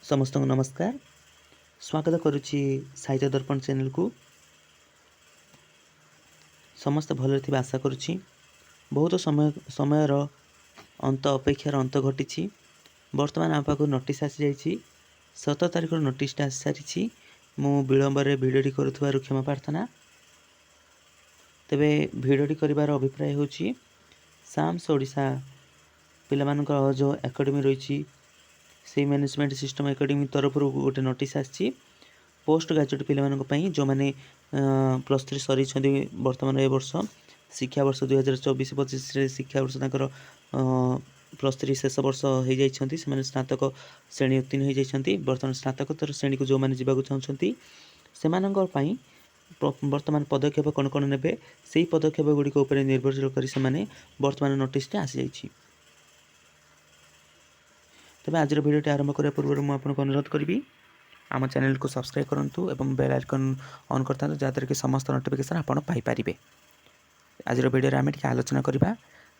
समस्त को नमस्कार। स्वागत करुच्ची साहित्य दर्पण चैनल को। समस्त भल थी आशा करुच्ची। बहुत समयर अंत अपेक्षार अंत घटी। वर्तमान आप नोटिस आसी जाइए 17 तारिख नोटिसटा आसी सारी। मु विलंब भिडियोटी करुथिबारु क्षमा प्रार्थना। तेबे भिडियोटी करिवार अभिप्राय होची साम्स ओडिशा पिलामानकर जो एकेडमी रही से मैनेजमेंट सिस्टम एकेडमी तरफ गोटे नोटिस आसी पोस्ट ग्रेजुएट पिलामानक जो मैंने प्लस 3 सरी वर्तमान ए वर्ष शिक्षा वर्ष 2024-25 शिक्षा वर्ष तांकर प्लस 3 शेष वर्ष हो जाइछंती। से स्नातक श्रेणी उत्तीर्ण हो जाइछंती। वर्तमान स्नातकोत्तर श्रेणी को जो मैंने जीवाक चाहछंती सेमानंकर पई वर्तमान पदक्षेप कौन कौन नेबे सेही पदक्षेप गुडी को ऊपर निर्भरशील करी से माने वर्तमान नोटिस आसी जाइछि। तबे आज भिडियोटी आरंभ करने पूर्व मुझे आपको अनुरोध करी आम चैनल को सब्सक्राइब करूँ और बेल आइकन ऑन करता जहाँद्वारा कि समस्त नोटिफिकेशन आपड़ पाइपर। आज भिडियो आम टे आलोचना करवा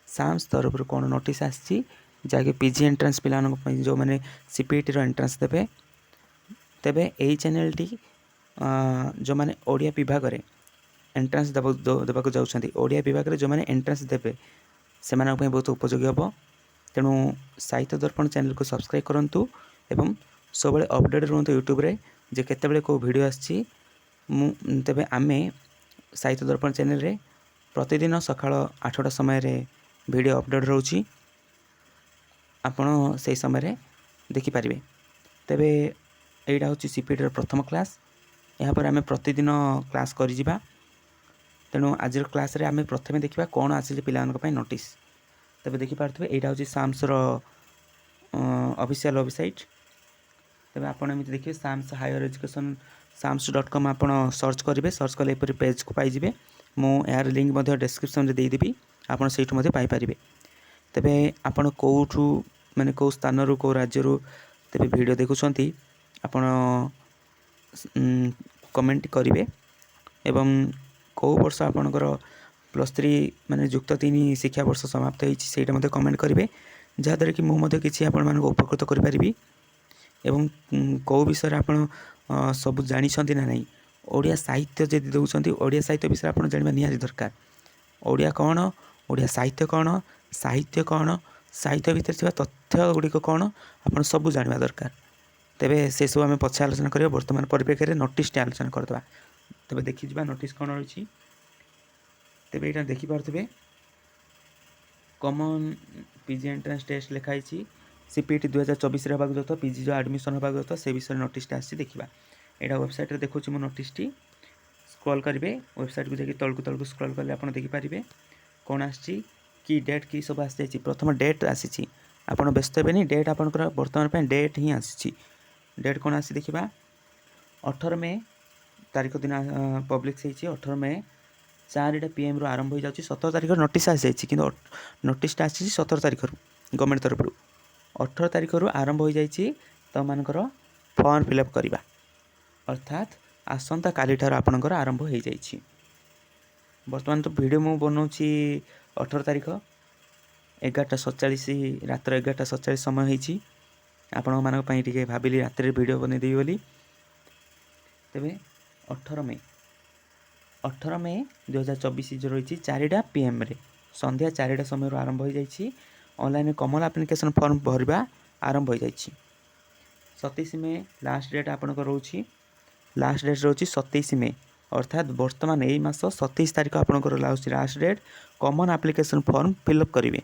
साम्स तरफ कौन नोटिस आसी जहाँकि पीजी एंट्रांस पिला जो मैंने सीपीटी एंट्रांस देवे। तेबे यही चैनल टी जो मैंने ओडिया विभाग में एंट्रांस देवाक जाऊँच ओडिया विभाग में जो मैंने एंट्रांस देवे से बहुत उपयोगी हम। तेणु साहित्य दर्पण चैनल को सब्सक्राइब करूँ एवं सब अपडेट रुहतु यूट्यूब रे जे केतेबेले को वीडियो आछि। तेबे आमे साहित्य दर्पण चैनल रे प्रतिदिन सकाळ 8टा समय रे वीडियो अपडेट रोची आपण से समय रे देखि पारिबे। तेबे एटा होची सीपीटी रे प्रथम क्लास। यहाँ पर आमे प्रतिदिन क्लास करि जिबा। तेणु आज क्लास रे आमे प्रथमे देखिबा कोन आछि पिलानक पय नोटिस। तेबे देखि पारथबे एटा होची साम्स रो ऑफिशियल वेबसाइट। तेबे आपण एमि देखिए साम्स हायर एजुकेशन sams.com आपण सर्च करेंगे। सर्च कले एपरी पेज को पाइबे। मु यार लिंक मध्य डिस्क्रिप्शन रे देदेवी आपण सेठु मध्य पाई परिबे। तेबे आपण कोठु माने को स्थान रु को राज्य रु तेबे वीडियो देखुछंती आपण कमेंट करेंगे एवं को वर्ष आपणकर प्लस 3 माने युक्त 3 शिक्षा वर्ष समाप्त होईछि सेटा मध्य कमेंट करेंगे जहाँद्वारा कि मु किसी आपण मानक उपकृत करि परिबी। एवं कौ विषय आपण सब जानी ना नहीं ओडिया साहित्य जदि दौरान ओडिया साहित्य विषय आप जानवा निहाती दरकार। ओडिया कौन ओडिया साहित्य कौन साहित्य कौन साहित्य भितर थिबा तथ्य गुड़िक कौन आप सब जानवा दरकार। तेबे से सब आम पछे आलोचना करिया। वर्तमान परिप्रेक्षी नोटिस टे आलोचना करदे। तेबे देखि जिबा नोटिस कौन रही। तेबे एटा देखि पारथबे कॉमन पीजी एंट्रेंस टेस्ट लिखाई सीपीटी 2024 रे होबाक जतो पीजी जो एडमिशन होबाक जतो से विषय नोटिस टा आसी देखिबा। एटा वेबसाइट रे देखुची मो नोटिस टी स्क्रॉल करिवे वेबसाइट को जाकि तळकु स्क्रॉल करले आपण देखि पारिबे कोन आसी की डेट की सब आसी जायछि। प्रथम डेट आसी आपण व्यस्त हेबेनी डेट आपनकर वर्तमान पे डेट ही आसी। डेट कोन आसी देखिबा 18 मई तारिख दिन पब्लिक सेछि 18 मई 4टा PM रु आरंभ हो जाउछि। 17 तारिख नोटिस आसी जायछि किंतु नोटिस टा आसी 17 तारिख रु गवर्नमेंट तरफ रु 18 तारिख रु आरंभ हो जाइछि। तो मानकर फॉर्म फिलअप करवा अर्थात आसंता काली ठार आपणकर आरंभ हो जाइछि। वर्तमान तो वीडियो मु बनाउछि 18 तारिख 11:47 रात 11:47 समय होइछि। आपण मानक पई टिके भाबिली रात्रि वीडियो बनै देई बोली। तेबे 18 मई 2024 जो रही 4टा PM रे संध्या 4टा समय रु आरंभ हो जाइछि। ऑनलाइन कॉमन एप्लिकेशन फॉर्म भरवा आरंभ हो जाइछि। 27 मई लास्ट डेट आपणकर रोची। लास्ट डेट रोची 27 मई अर्थात वर्तमान यही मास 27 तारिख आपणकर last date common application form fill up करेंगे।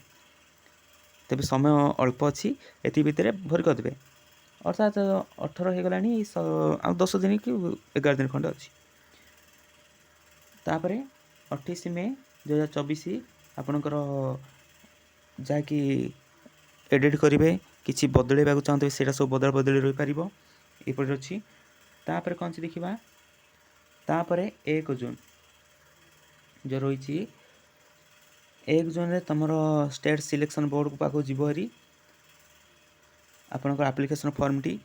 तेबे समय अल्प अच्छी एति भितर भरी करदे अर्थात 18 हो गलानी 10 दिन कि 11 दिन खंड अच्छी। तापरे 28 मई 2024 आपणकर जहाँकि एडिट करेंगे किसी बदलैवाक चाहते से सब बदल रही पार यपरि अच्छी। तापर कौन सी देखा तापर 1 जून जो रही 1 जून रे तुम स्टेट सिलेक्शन बोर्ड को पाक जीव हरी आपणकर एप्लिकेशन फॉर्म टी।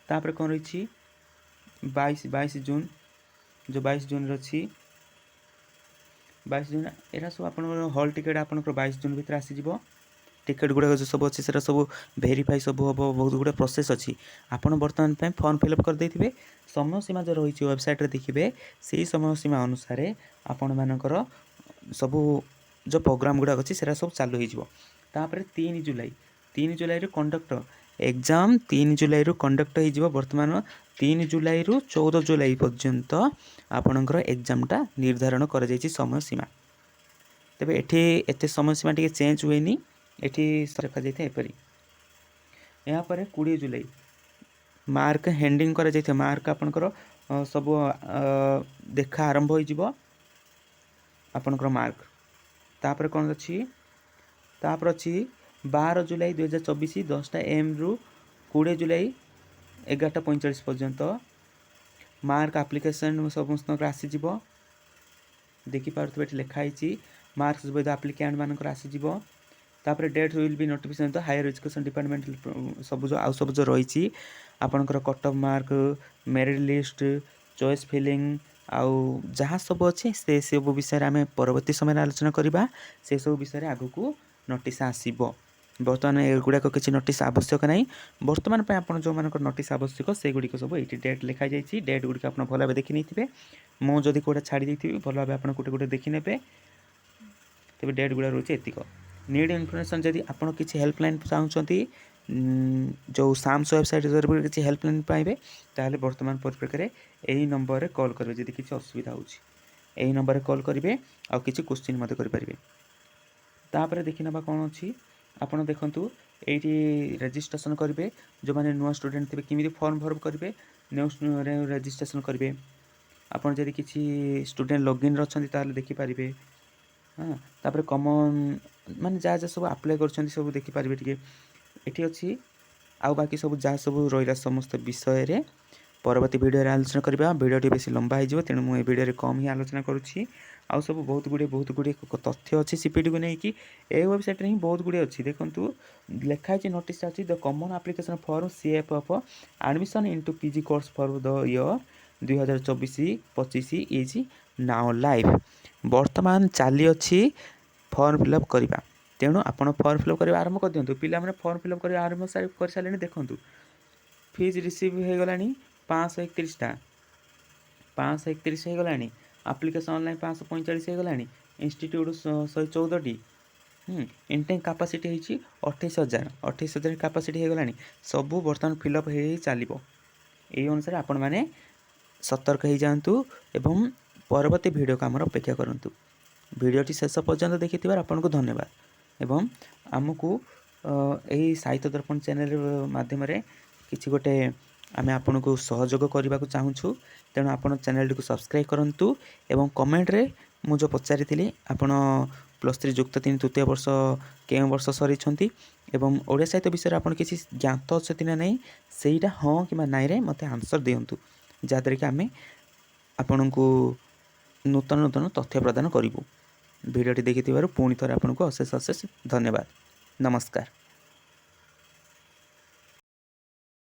तापर कौन रही 22 जून जो 22 जून रही 22 जून एरा सब आप हॉल टिकेट आपंकर 22 जून भितर आसीज। टिकेट गुड़ाक जो सब अच्छे सब भेरीफाई सब हम बहुत गुड़े प्रोसेस अच्छी आपड़ बर्तमान फर्म फिलअप कर देते समय सीमा जो रही वेबसाइट देखिए से समय सीमा अनुसार आपण मानकर सब जो प्रोग्राम गुड़ाक अच्छी से सब चालू होपर 3 जुलाई कंडक्ट एग्जाम 3 जुलाई कंडक्ट हो बर्तमान 3 जुलाई 14 जुलाई पर्यंत आपणकर एग्जामटा निर्धारण कर समय सीमा तेरे एटे समय सीमा टी चेंज हुए एटी रखा जाए एपरी यापर 20 जुलाई मार्क हैंडिंग कर मार्क आपणकर सब देखा आरंभ हो आपणकर मार्क तापर कौन अच्छी तापर अच्छी 12 जुलाई 2024 10टा AM रु 20 जुलाई 11:45 पर्यंत मार्क आप्लिकेसन समस्त आसीज देखिपे लिखाई मार्क्स बोध आप्लिकेंट मानक आसीज तापर date will be notification higher education department सब जो रही आपणकर cut off mark merit list choice filling आउ जहाँ सब अच्छे से सब विषय आम परवर्ती समय आलोचना करवा से सब विषय आग को नोटिस आसब बर्तमान एगुड़ाक किसी नोटिस आवश्यक ना बर्तमान आप जो मान नोटिस आवश्यक से गुड़िक सब ये डेट लिखा जाइए डेट गुड़िक आप भल भाव देखी नहीं मुझे कौटे छाड़ी देती भल भाव आप गोटे गोटे देखी ने तेज डेट गुड़ा रोचे एतिक नीड इनफर्मेशन जदि आप किसी हेल्पलाइन चाहते जो साम्स वेबसाइट किसी हेल्पलाइन पाइबे ताहले वर्तमान परिप्रेक्षी यही नंबर कॉल करेंगे जदि किसी असुविधा होगी नंबर कॉल करेंगे आउ किसी क्वेश्चन मत करेंगे तापर देखी ना कौन अच्छी आपड़ देखु ये रेजिस्ट्रेशन करेंगे जो मैंने नुआ स्टूडेंट थे किमी फॉर्म भर करेंगे न्यू रेजिस्ट्रेशन करेंगे आपड़ जदि किसी स्टूडेंट लॉगिन अच्छा देखिपारे हाँ तापर कॉमन माने जहाँ जहाँ सब अप्लाई कर सब देखिपारे टे ये अच्छी आउ बाकी सब जहाँ सब रहा समस्त विषय परवर्ती वीडियो आलोचना करवा वीडियो बेस लंबा हो तेणु मुझे वीडियो कम ही आलोचना करुँची आउ सब बहुत गुड़े तथ्य अच्छी सीपीटी को लेकिन ये वेबसाइट ही बहुत गुड़े अच्छी देखो लिखाई नोटिस अच्छी the common application for CFF admission into PG course for the year 2024-25 is now live वर्तमान चली अच्छी फॉर्म फिलअप करवा तेणु आप फॉर्म फिलअप करवा आरंभ कर दिंतु पिला मैंने फॉर्म फिलअप कर आरंभ कर सारे देखूँ फीज रिसीव हो गला 531टा 531 हो गला आप्लिकेसन ऑनलाइन 545 हो गला इंस्टीट्यूट 114टी इंटेक कैपेसिटी होती 28,000 कैपेसिटी हो गला सबू बर्तमान फिलअप हो चलो यही अनुसार आपण मैंने सतर्क हो जातु एवं परवर्ती वीडियो को आमर अपेक्षा करूँ वीडियोटी शेष पर्यंत देखि आपको धन्यवाद एवं आमको यही साहित्य दर्पण चैनल माध्यम किसी गोटे आम आपन को सहयोग करने को चाहूँ तेणु आप चैनल को सब्सक्राइब करूँ एवं कमेंट रे मु जो पचारि आपण +3 युक्त 3 तृतीय वर्ष केउं वर्ष सरी एवं ओडिया साहित्य विषय आप किसी ज्ञात अच्छी ना नहीं सेटा हाँ कि नाई रे मते आंसर दिंतु जहाँद्वारा कि आम आपण को नूतन नूतन तथ्य प्रदान करूँ वीडियोटी देखि पुणी थोड़े आपको अशेष अशेष धन्यवाद नमस्कार।